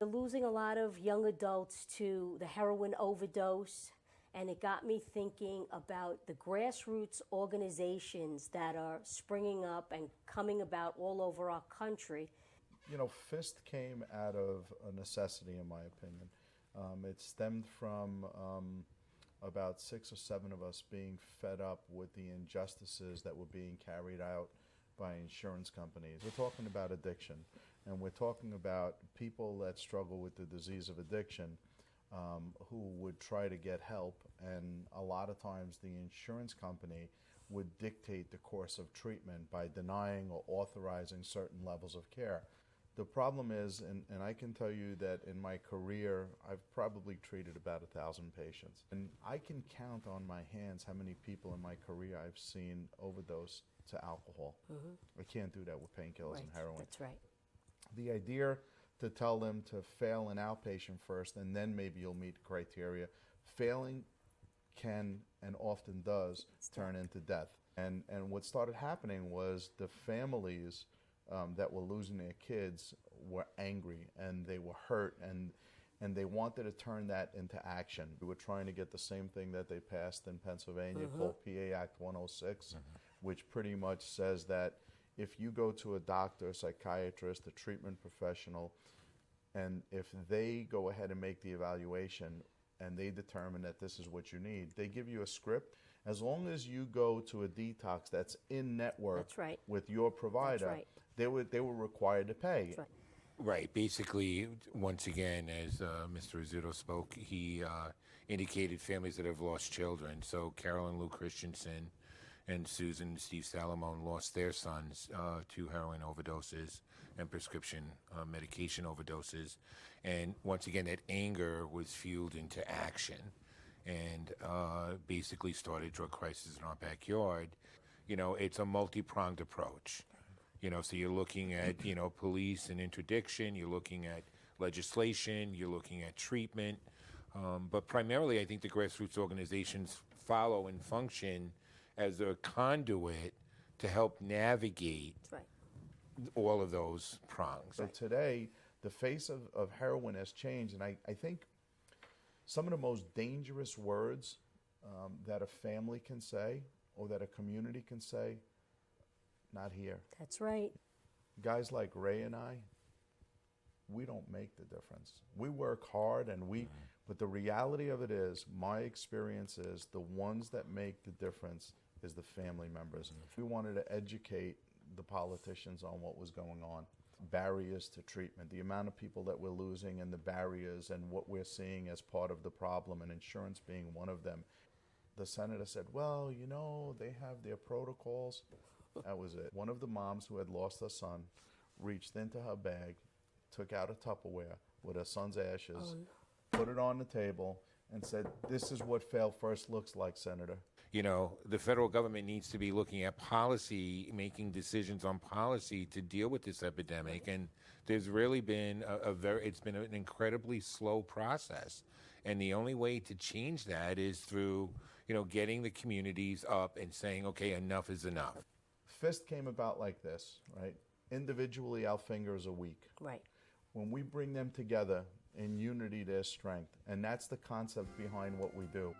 They're losing a lot of young adults to the heroin overdose, and it got me thinking about the grassroots organizations that are springing up and coming about all over our country. You know, FIST came out of a necessity, in my opinion. It stemmed from about 6 or 7 of us being fed up with the injustices that were being carried out by insurance companies. We're talking about addiction, and we're talking about people that struggle with the disease of addiction who would try to get help, and a lot of times the insurance company would dictate the course of treatment by denying or authorizing certain levels of care. The problem is, and I can tell you that in my career, I've probably treated about 1,000 patients. And I can count on my hands how many people in my career I've seen overdose to alcohol. I can't do that with painkillers and heroin. That's right. The idea to tell them to fail an outpatient first and then maybe you'll meet criteria, failing can and often does turn into death. And what started happening was the families that were losing their kids were angry and they were hurt and they wanted to turn that into action. We were trying to get the same thing that they passed in Pennsylvania called PA Act 106, which pretty much says that if you go to a doctor, a psychiatrist, a treatment professional, and if they go ahead and make the evaluation and they determine that this is what you need, they give you a script. As long as you go to a detox that's in network with your provider, they were required to pay. That's right. Right. Basically, once again, as Mr. Rizzuto spoke, he indicated families that have lost children. So Carol and Lou Christensen and Susan and Steve Salomone lost their sons to heroin overdoses and prescription medication overdoses. And once again, that anger was fueled into action and basically started drug crisis in our backyard. You know, it's a multi-pronged approach. You know, so you're looking at, you know, police and interdiction, you're looking at legislation, you're looking at treatment. But primarily, I think the grassroots organizations follow and function as a conduit to help navigate all of those prongs. So today, the face of heroin has changed, and I think some of the most dangerous words that a family can say or that a community can say, not here. That's right. Guys like Ray and I, we don't make the difference. We work hard but the reality of it is, my experience is the ones that make the difference is the family members. We wanted to educate the politicians on what was going on. Barriers to treatment, the amount of people that we're losing and the barriers and what we're seeing as part of the problem, and insurance being one of them. The senator said, well, you know, they have their protocols. That was it. One of the moms who had lost her son reached into her bag, took out a Tupperware with her son's ashes, put it on the table, and said, this is what fail first looks like, Senator. You know, the federal government needs to be looking at policy, making decisions on policy to deal with this epidemic. And there's really been it's been an incredibly slow process. And the only way to change that is through, you know, getting the communities up and saying, okay, enough is enough. FIST came about like this, right? Individually, our fingers are weak. Right. When we bring them together, in unity, there's strength. And that's the concept behind what we do.